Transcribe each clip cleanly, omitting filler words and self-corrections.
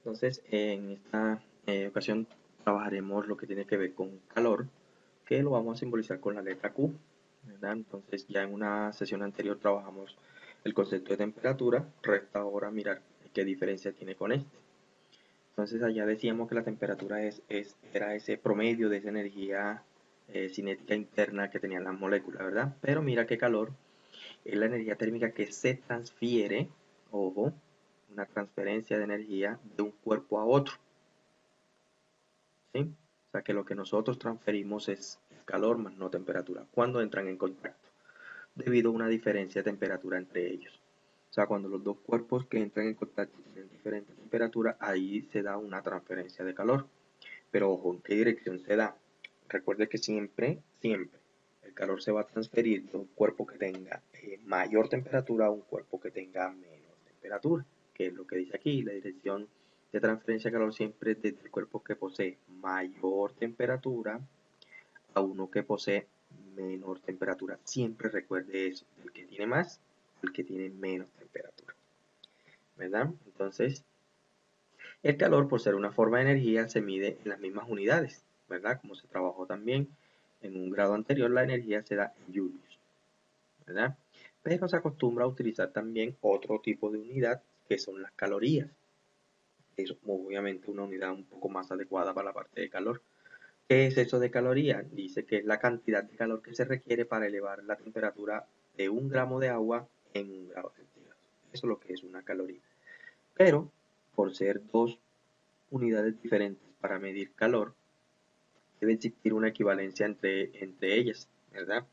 Entonces, en esta ocasión trabajaremos lo que tiene que ver con calor, que lo vamos a simbolizar con la letra Q, ¿verdad? Entonces, ya en una sesión anterior trabajamos el concepto de temperatura, resta ahora mirar qué diferencia tiene con este. Entonces, allá decíamos que la temperatura era ese promedio de esa energía cinética interna que tenían las moléculas, ¿verdad? Pero mira que calor es la energía térmica que se transfiere, ojo, una transferencia de energía de un cuerpo a otro, ¿sí? O sea que lo que nosotros transferimos es calor más no temperatura cuando entran en contacto, debido a una diferencia de temperatura entre ellos. O sea, cuando los dos cuerpos que entran en contacto tienen diferente temperatura, ahí se da una transferencia de calor. Pero ojo, ¿en qué dirección se da? Recuerde que siempre, el calor se va a transferir de un cuerpo que tenga mayor temperatura a un cuerpo que tenga menor temperatura, que es lo que dice aquí, la dirección de transferencia de calor siempre es desde el cuerpo que posee mayor temperatura a uno que posee menor temperatura. Siempre recuerde eso, el que tiene más, el que tiene menos temperatura, ¿verdad? Entonces, el calor, por ser una forma de energía, se mide en las mismas unidades, ¿verdad? Como se trabajó también en un grado anterior, la energía se da en julios, ¿verdad? Pero se acostumbra a utilizar también otro tipo de unidad, que son las calorías. Es obviamente una unidad un poco más adecuada para la parte de calor. ¿Qué es eso de caloría? Dice que es la cantidad de calor que se requiere para elevar la temperatura de un gramo de agua en un grado centígrado. Eso es lo que es una caloría. Pero, por ser dos unidades diferentes para medir calor, debe existir una equivalencia entre ellas, ¿verdad?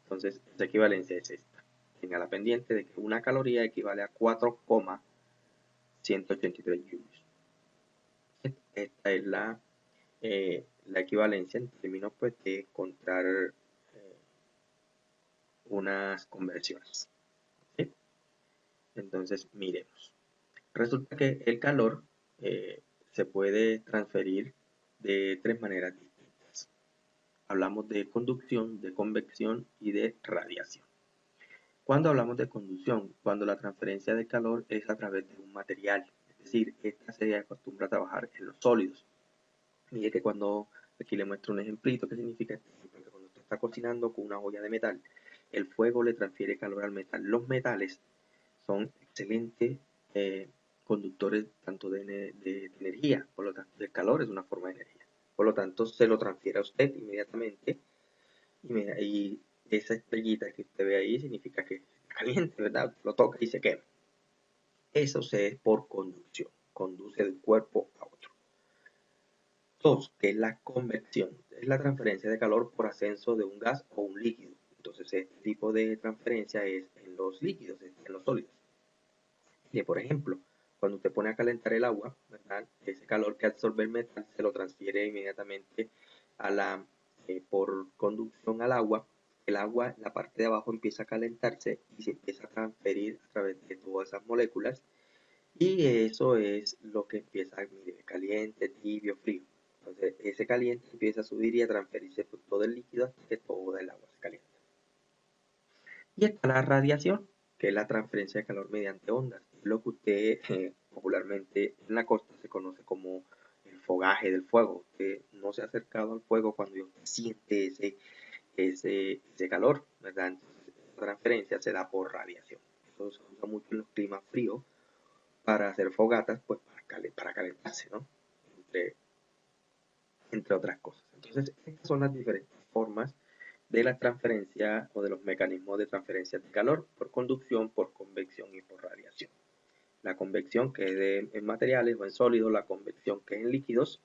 Entonces, esa equivalencia es esta. Tenga la pendiente de que una caloría equivale a 4,183 julios. Esta es la equivalencia en términos pues, de encontrar unas conversiones, ¿sí? Entonces, miremos. Resulta que el calor se puede transferir de tres maneras distintas. Hablamos de conducción, de convección y de radiación. Cuando hablamos de conducción, cuando la transferencia de calor es a través de un material, es decir, esta se acostumbra a trabajar en los sólidos. Mire que cuando, aquí le muestro un ejemplito, ¿qué significa esto? Que cuando usted está cocinando con una olla de metal, el fuego le transfiere calor al metal. Los metales son excelentes eh, conductores tanto de energía, por lo tanto, el calor es una forma de energía. Por lo tanto, se lo transfiere a usted inmediatamente y esa estrellita que usted ve ahí significa que está caliente, ¿verdad? Lo toca y se quema. Eso se es por conducción, conduce de un cuerpo a otro. Dos, que es la convección, es la transferencia de calor por ascenso de un gas o un líquido. Entonces, este tipo de transferencia es en los líquidos, en los sólidos. Que, por ejemplo, cuando usted pone a calentar el agua, ¿verdad? Ese calor que absorbe el metal se lo transfiere inmediatamente por conducción al agua. El agua, la parte de abajo empieza a calentarse y se empieza a transferir a través de todas esas moléculas y eso es lo que empieza a medir caliente, tibio, frío. Entonces ese caliente empieza a subir y a transferirse por todo el líquido hasta que todo el agua se calienta. Y está la radiación, que es la transferencia de calor mediante ondas. Es lo que usted popularmente en la costa se conoce como el fogaje del fuego. Usted no se ha acercado al fuego cuando usted siente ese calor, ¿verdad? Entonces, esa transferencia se da por radiación. Eso se usa mucho en los climas fríos para hacer fogatas, pues para calentarse, ¿no? Entre, entre otras cosas. Entonces, estas son las diferentes formas de la transferencia o de los mecanismos de transferencia de calor por conducción, por convección y por radiación. La convección que es en materiales o en sólidos, la convección que es en líquidos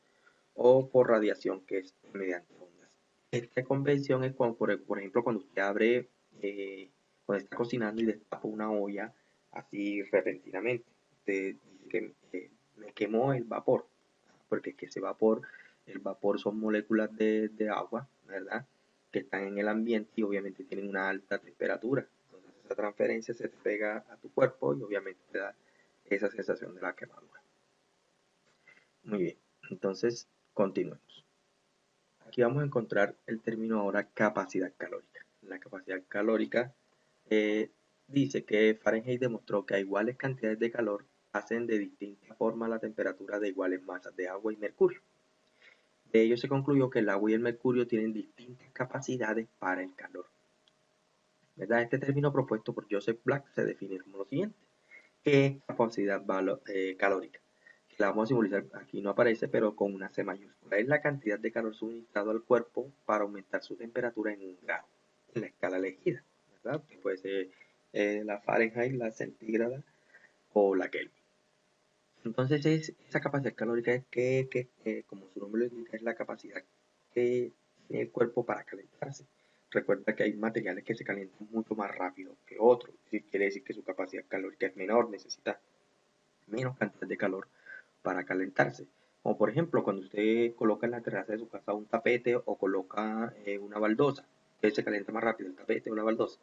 o por radiación que es mediante ondas. Esta convección es cuando, por ejemplo, cuando usted abre, cuando está cocinando y destapa una olla así repentinamente. Usted dice que me quemó el vapor, porque es que ese vapor, el vapor son moléculas de agua, ¿verdad? Que están en el ambiente y obviamente tienen una alta temperatura. Entonces esa transferencia se te pega a tu cuerpo y obviamente te da esa sensación de la quemadura. Muy bien, entonces continuemos. Aquí vamos a encontrar el término ahora capacidad calórica. La capacidad calórica eh, dice que Fahrenheit demostró que a iguales cantidades de calor hacen de distinta forma la temperatura de iguales masas de agua y mercurio. De ello se concluyó que el agua y el mercurio tienen distintas capacidades para el calor. ¿Verdad? Este término propuesto por Joseph Black se define como lo siguiente. ¿Qué es capacidad calórica? Que la vamos a simbolizar, aquí no aparece, pero con una C mayúscula. Es la cantidad de calor suministrado al cuerpo para aumentar su temperatura en un grado, en la escala elegida, ¿verdad? Que puede ser la Fahrenheit, la centígrada o la Kelvin. Entonces, esa capacidad calórica es como su nombre lo indica, es la capacidad que tiene el cuerpo para calentarse. Recuerda que hay materiales que se calientan mucho más rápido que otros. Quiere decir que su capacidad calórica es menor, necesita menos cantidad de calor para calentarse. Como por ejemplo, cuando usted coloca en la terraza de su casa un tapete o coloca una baldosa, ¿qué se calienta más rápido, el tapete o la baldosa?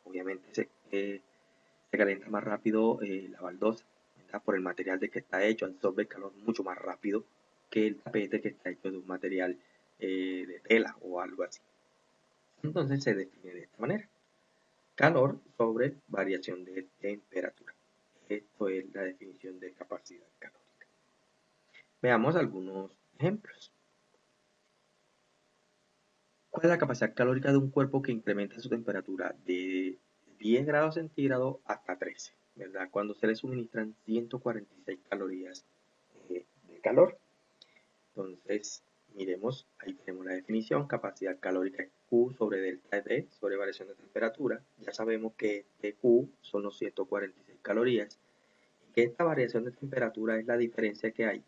Obviamente se calienta más rápido la baldosa, ¿verdad? Por el material de que está hecho, absorbe el calor mucho más rápido que el tapete que está hecho de un material de tela o algo así. Entonces se define de esta manera. Calor sobre variación de temperatura. Esto es la definición de capacidad calórica. Veamos algunos ejemplos. ¿Cuál es la capacidad calórica de un cuerpo que incrementa su temperatura de 10 grados centígrados hasta 13? ¿Verdad? Cuando se le suministran 146 calorías de calor. Entonces, miremos, ahí tenemos la definición, capacidad calórica es Q sobre delta T sobre variación de temperatura. Ya sabemos que Q son los 146 calorías y que esta variación de temperatura es la diferencia que hay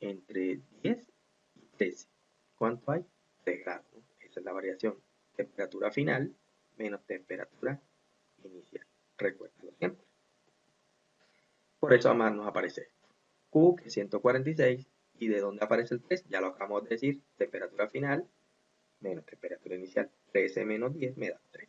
entre 10 y 13. ¿Cuánto hay? 3 grados. Esa es la variación. Temperatura final menos temperatura inicial. Recuérdalo siempre. Por eso además nos aparece esto. Q, que es 146, y de dónde aparece el 3, ya lo acabamos de decir, temperatura final menos temperatura inicial. 13 menos 10 me da 3.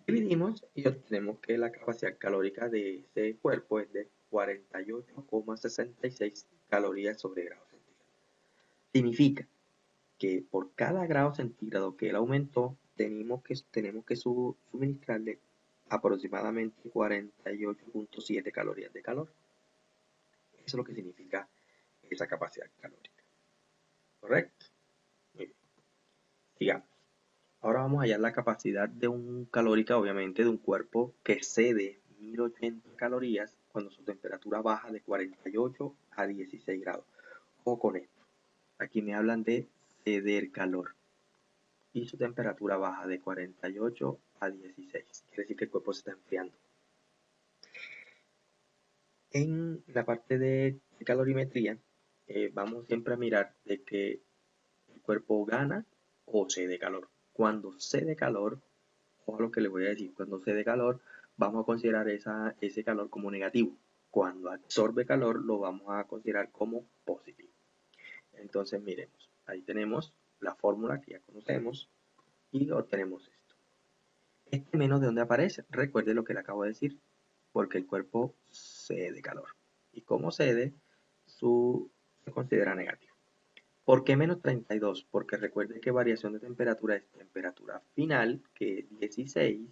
Dividimos y obtenemos que la capacidad calórica de ese cuerpo es de 48,66 calorías sobre grado centígrado. Significa que por cada grado centígrado que él aumentó, tenemos que suministrarle aproximadamente 48,7 calorías de calor. Eso es lo que significa esa capacidad calórica. ¿Correcto? Muy bien. Sigamos. Ahora vamos a hallar la capacidad de un calórica, obviamente, de un cuerpo que excede 1080 calorías cuando su temperatura baja de 48 a 16 grados. Ojo con esto. Aquí me hablan de ceder calor. Y su temperatura baja de 48 a 16. Quiere decir que el cuerpo se está enfriando. En la parte de calorimetría, vamos siempre a mirar de que el cuerpo gana o cede calor. Cuando cede calor, ojo a lo que les voy a decir, cuando cede calor, vamos a considerar ese calor como negativo. Cuando absorbe calor, lo vamos a considerar como positivo. Entonces, miremos, ahí tenemos la fórmula que ya conocemos y obtenemos esto. Este menos de dónde aparece, recuerde lo que le acabo de decir, porque el cuerpo cede calor. Y como cede, se considera negativo. ¿Por qué menos 32? Porque recuerde que variación de temperatura es temperatura final, que es 16,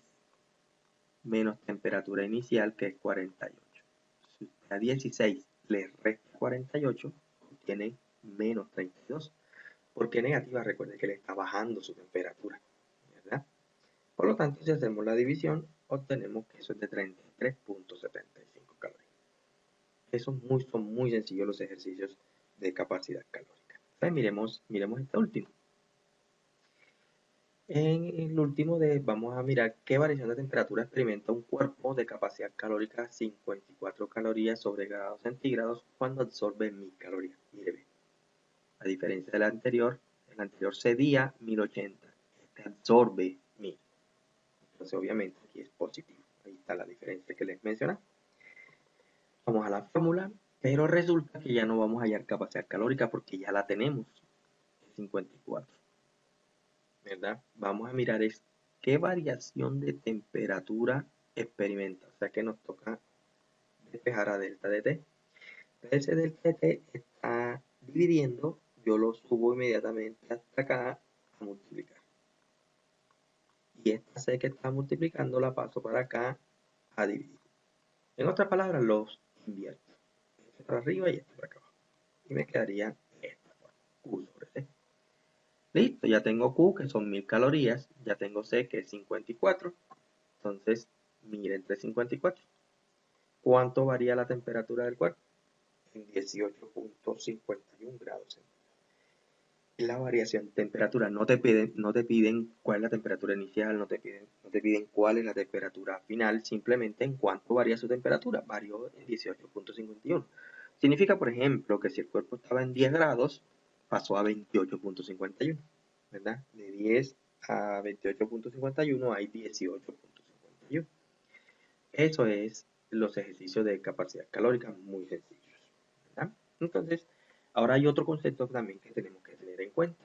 menos temperatura inicial, que es 48. Si a 16 le resta 48, obtiene menos 32. ¿Por qué negativa? Recuerde que le está bajando su temperatura, ¿verdad? Por lo tanto, si hacemos la división, obtenemos que eso es de 33,75 calorías. Son muy sencillos los ejercicios de capacidad calórica. Entonces, miremos este último. En el último vamos a mirar qué variación de temperatura experimenta un cuerpo de capacidad calórica 54 calorías sobre grados centígrados cuando absorbe 1000 calorías. Mire, a diferencia del anterior, el anterior cedía 1080, este absorbe 1000. Entonces, obviamente, aquí es positivo. Ahí está la diferencia que les mencioné. Vamos a la fórmula, pero resulta que ya no vamos a hallar capacidad calórica porque ya la tenemos, 54. ¿Verdad? Vamos a mirar qué variación de temperatura experimenta. O sea que nos toca despejar a delta de T. Ese delta de T está dividiendo, yo lo subo inmediatamente hasta acá a multiplicar. Y esta C que está multiplicando la paso para acá a dividir. En otras palabras, los invierto. Este para arriba y este para acá abajo. Y me quedaría esta forma, Q sobre C. Listo, ya tengo Q, que son 1000 calorías. Ya tengo C, que es 54. Entonces, mire entre 54. ¿Cuánto varía la temperatura del cuerpo? En 18.51 grados centígrados. La variación de temperatura, no te piden cuál es la temperatura inicial, no te piden cuál es la temperatura final, simplemente en cuánto varía su temperatura. Varió en 18.51. Significa, por ejemplo, que si el cuerpo estaba en 10 grados, pasó a 28.51, ¿verdad? De 10 a 28.51 hay 18.51. Eso es los ejercicios de capacidad calórica muy sencillos, ¿verdad? Entonces, ahora hay otro concepto también que tenemos que tener en cuenta,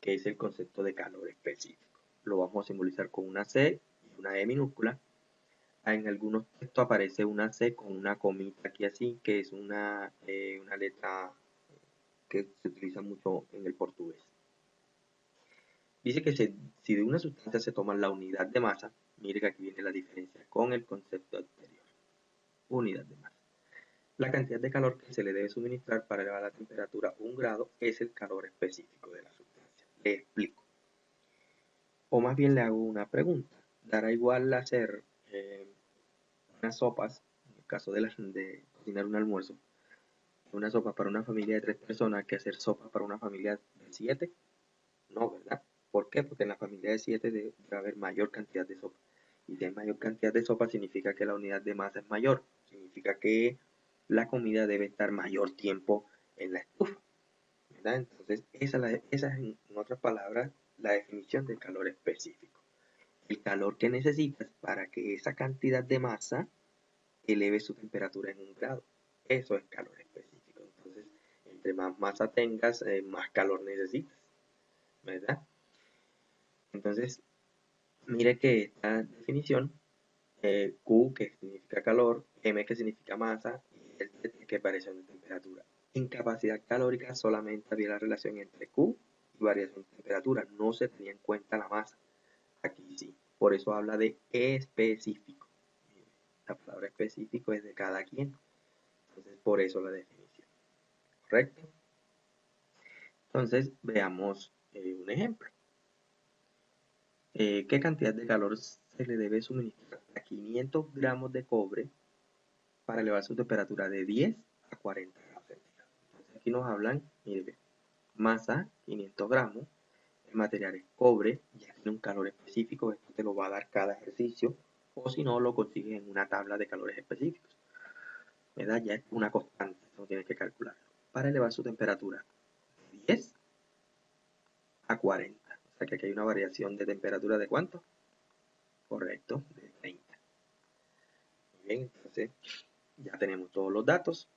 que es el concepto de calor específico. Lo vamos a simbolizar con una C y una E minúscula. En algunos textos aparece una C con una comita aquí así, que es una letra que se utiliza mucho en el portugués. Dice que si de una sustancia se toma la unidad de masa, mire que aquí viene la diferencia con el concepto anterior. Unidad de masa. La cantidad de calor que se le debe suministrar para elevar la temperatura 1 grado es el calor específico de la sustancia. Le explico. O más bien le hago una pregunta. ¿Dará igual hacer unas sopas, en el caso de cocinar un almuerzo, una sopa para una familia de 3 personas que hacer sopa para una familia de 7? No, ¿verdad? ¿Por qué? Porque en la familia de 7 debe haber mayor cantidad de sopa. Y si hay mayor cantidad de sopa significa que la unidad de masa es mayor. Significa que la comida debe estar mayor tiempo en la estufa, ¿verdad? Entonces, esa es, en otras palabras, la definición del calor específico. El calor que necesitas para que esa cantidad de masa eleve su temperatura en 1 grado. Eso es calor específico. Entonces, entre más masa tengas, más calor necesitas, ¿verdad? Entonces, mire que esta definición, Q que significa calor, M que significa masa, y el T que es variación de temperatura. En capacidad calórica solamente había la relación entre Q y variación de temperatura, no se tenía en cuenta la masa. Aquí sí, por eso habla de específico. La palabra específico es de cada quien, entonces por eso la definición. ¿Correcto? Entonces veamos un ejemplo. ¿Qué cantidad de calor se le debe suministrar a 500 gramos de cobre para elevar su temperatura de 10 a 40 grados centígrados? Entonces aquí nos hablan, mire, masa 500 gramos, el material es cobre, ya tiene un calor específico, esto te lo va a dar cada ejercicio, o si no lo consigues en una tabla de calores específicos, ¿verdad? Ya es una constante, no tienes que calcularlo. Para elevar su temperatura de 10 a 40, o sea que aquí hay una variación de temperatura de ¿cuánto? Correcto, de 30. Muy bien, entonces ya tenemos todos los datos.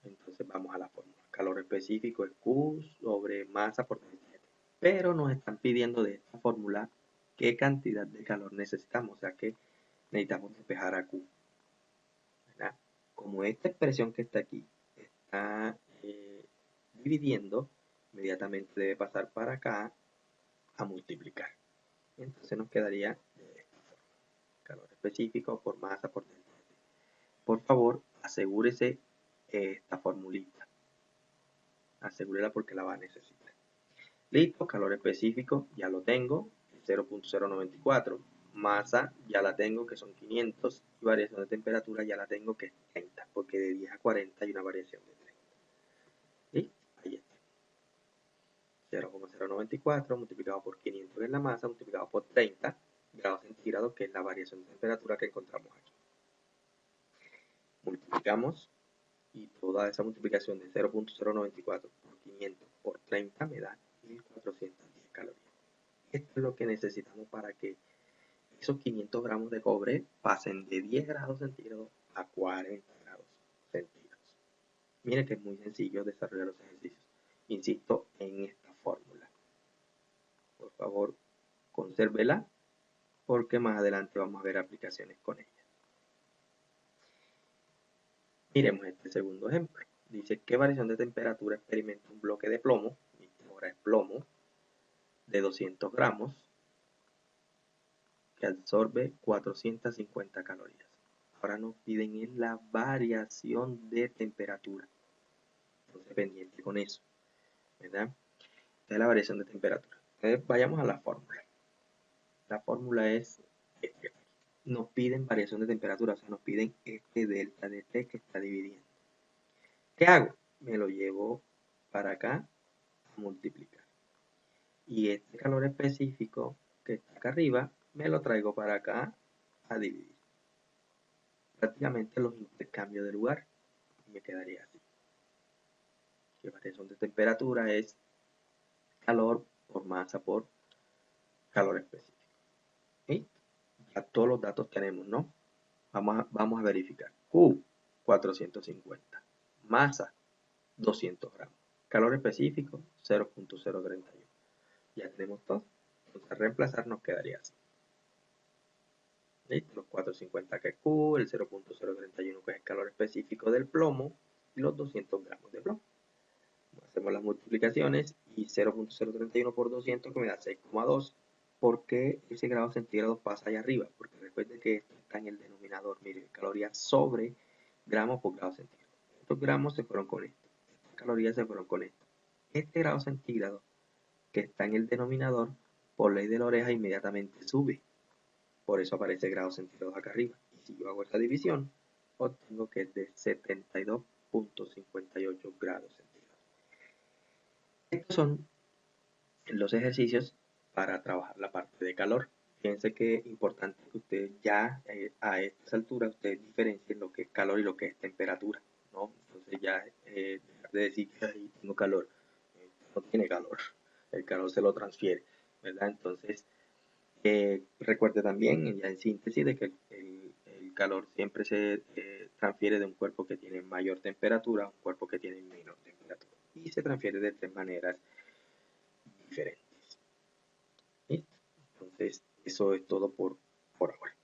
Entonces vamos a la fórmula. Calor específico es Q sobre masa por 37. Pero nos están pidiendo de esta fórmula qué cantidad de calor necesitamos. O sea que necesitamos despejar a Q, ¿verdad? Como esta expresión que está aquí está dividiendo, inmediatamente debe pasar para acá a multiplicar. Entonces nos quedaría de esta forma. Calor específico por masa por 37. Por favor, asegúrese esta formulita. Asegúrela porque la va a necesitar. Listo, calor específico, ya lo tengo, 0.094. Masa, ya la tengo, que son 500. Y variación de temperatura, ya la tengo, que es 30, porque de 10 a 40 hay una variación de 30. ¿Listo? Ahí está. 0.094 multiplicado por 500, que es la masa, multiplicado por 30 grados centígrados, que es la variación de temperatura que encontramos aquí. Multiplicamos y toda esa multiplicación de 0.094 por 500 por 30 me da 1410 calorías. Esto es lo que necesitamos para que esos 500 gramos de cobre pasen de 10 grados centígrados a 40 grados centígrados. Miren que es muy sencillo desarrollar los ejercicios. Insisto en esta fórmula. Por favor, consérvela porque más adelante vamos a ver aplicaciones con ella. Miremos este segundo ejemplo. Dice, ¿qué variación de temperatura experimenta un bloque de plomo? Ahora es plomo de 200 gramos que absorbe 450 calorías. ahora nos piden es la variación de temperatura. Entonces, pendiente con eso, ¿verdad? Esta es la variación de temperatura. Entonces, vayamos a la fórmula. La fórmula es, nos piden variación de temperatura, o sea, nos piden este delta de T que está dividiendo. ¿Qué hago? Me lo llevo para acá a multiplicar. Y este calor específico que está acá arriba, me lo traigo para acá a dividir. Prácticamente los intercambio de lugar. Y me quedaría así. Que variación de temperatura es calor por masa por calor específico. ¿Sí? Ya todos los datos tenemos, ¿no? Vamos a verificar. Q, 450. Masa, 200 gramos. Calor específico, 0.031. Ya tenemos todo. Entonces, reemplazar nos quedaría así. ¿Listo? Los 450 que es Q, el 0.031 que es el calor específico del plomo y los 200 gramos de plomo. Hacemos las multiplicaciones y 0.031 por 200 que me da 6,2. ¿Por qué ese grado centígrado pasa allá arriba? Porque recuerden que esto está en el denominador. Miren, calorías sobre gramos por grado centígrado. Estos gramos se fueron con esto. Estas calorías se fueron con esto. Este grado centígrado que está en el denominador, por ley de la oreja, inmediatamente sube. Por eso aparece grados centígrados acá arriba. Y si yo hago esta división, obtengo que es de 72.58 grados centígrados. Estos son los ejercicios para trabajar la parte de calor. Fíjense que es importante que ustedes ya a estas alturas ustedes diferencien lo que es calor y lo que es temperatura, ¿no? Entonces ya dejar de decir que ahí tengo calor, no tiene calor, el calor se lo transfiere, ¿verdad? Entonces recuerde también, ya en síntesis, de que el calor siempre se transfiere de un cuerpo que tiene mayor temperatura a un cuerpo que tiene menor temperatura. Y se transfiere de tres maneras diferentes. ¿Listo? Entonces, eso es todo por ahora.